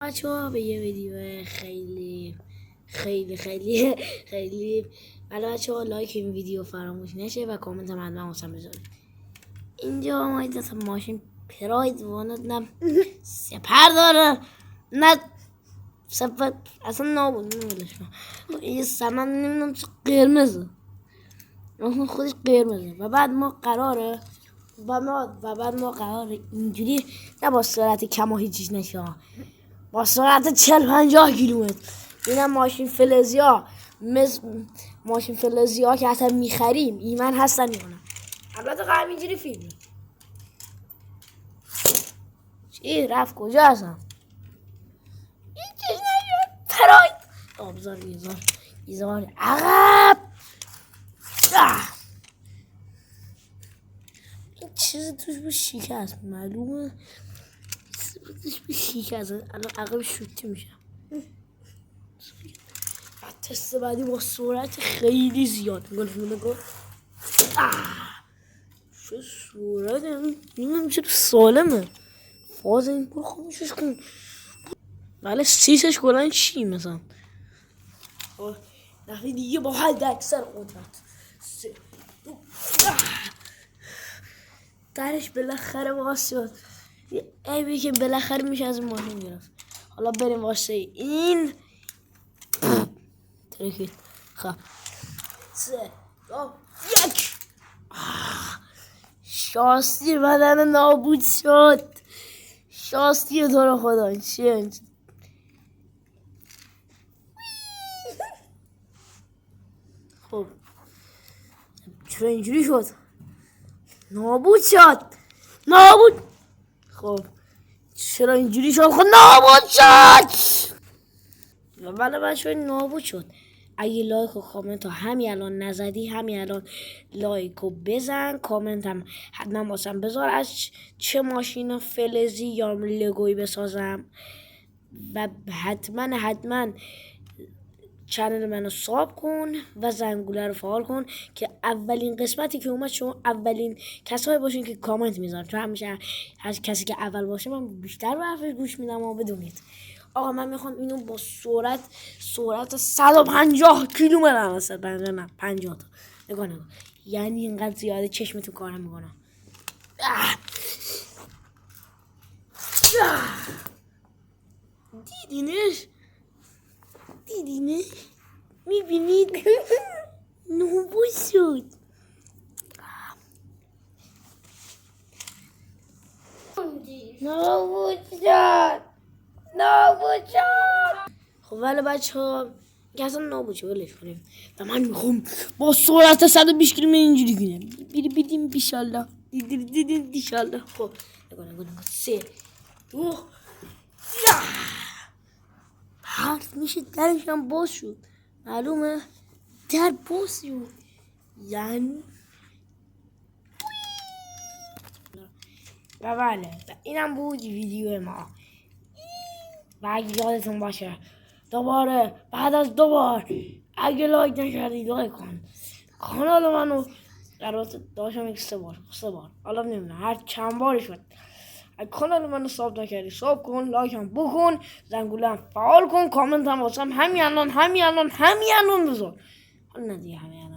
بچه‌ها به یه ویدیو خیلی خیلی خیلی خیلی بچه‌ها لایک این ویدیو فراموش نشه و کامنت هم حتما واسم بذارید. اینجا ما این ماشین پراید واند نه سپر داره نه سپر اصلا نابود نمیدونش. این سمن نمیدونم چه قرمزه اصلا خودش قرمزه و بعد ما قراره اینجوری نه با سرعت کم و هیچیش نشه، با سرعت 40-50 کیلومتر. اینم ماشین فلزیا ماشین فلزیا که حتی میخریم ایمن هستن میکنن. البته قرار اینجوری فیلم چی رفت کجا هستم این چیز نشد پراید آبزار ایزار عقب این چیز توش به شکست معلومه توش به شکست. الان عقب شوتی میشم. تست بعدی با سرعت خیلی زیاد نگاه چه سرعت نمیدونم چه سالمه فاز این برو خاموشش کن. بله سیسش کلان چی مثلا دفعه دیگه با حد اکثر قدرت درش بالاخره باز شد. عیبی که بالاخره میشه از این ماشین گرفت. حالا بریم واسه این ترکید. خب 3 2 1 شاستی بدن نابود شد. شاستی تو رو خدا چیه خب چرا اینجوری شد؟ نابود شد. خب چرا اینجوری شد؟ خب نابود شد. و بله بچه نابود شد. اگه لایک و کامنت ها همین الان نزدی همین الان لایک و بزن، کامنت هم حتما واسم بذار از چه ماشین فلزی یا لگویی بسازم و حتما چنل منو ساب کن و زنگوله رو فعال کن که اولین قسمتی که اومد شما اولین کسایی باشین که کامنت میذارن، چون همیشه هر کسی که اول باشه من بیشتر به حرفش گوش میدم و بدونید. آقا من میخوام اینو با سرعت 150 کیلومتر مثلا 50 تا نگاه یعنی اینقدر زیاده چشمتون کارم میکنم. دیدینش میبینید نابود شد. خب ولی بچه ها اصلا نابود شد ولش کنیم و من میخوام با سرعت 120 کیلومتر اینجوری کنم بیدیم بیشالله دیدین بیشالله. خب نگاه 3 2 حرف میشه درش هم باز شد. معلومه در باز شد یعنی و بله اینم بود ویدیو ما. و اگه یادتون باشه دوباره بعد از 2 بار اگه لایک نکردی لایک کن. کانال منو البته داشتم یک 3 بار حالا نمیدونم هر چند باری شد. اگه کانال منو ساب نکردی ساب کن، لایک هم بکن، زنگوله هم فعال کن، کامنت هم واسم همین الان بذار. حالا ندیگه همین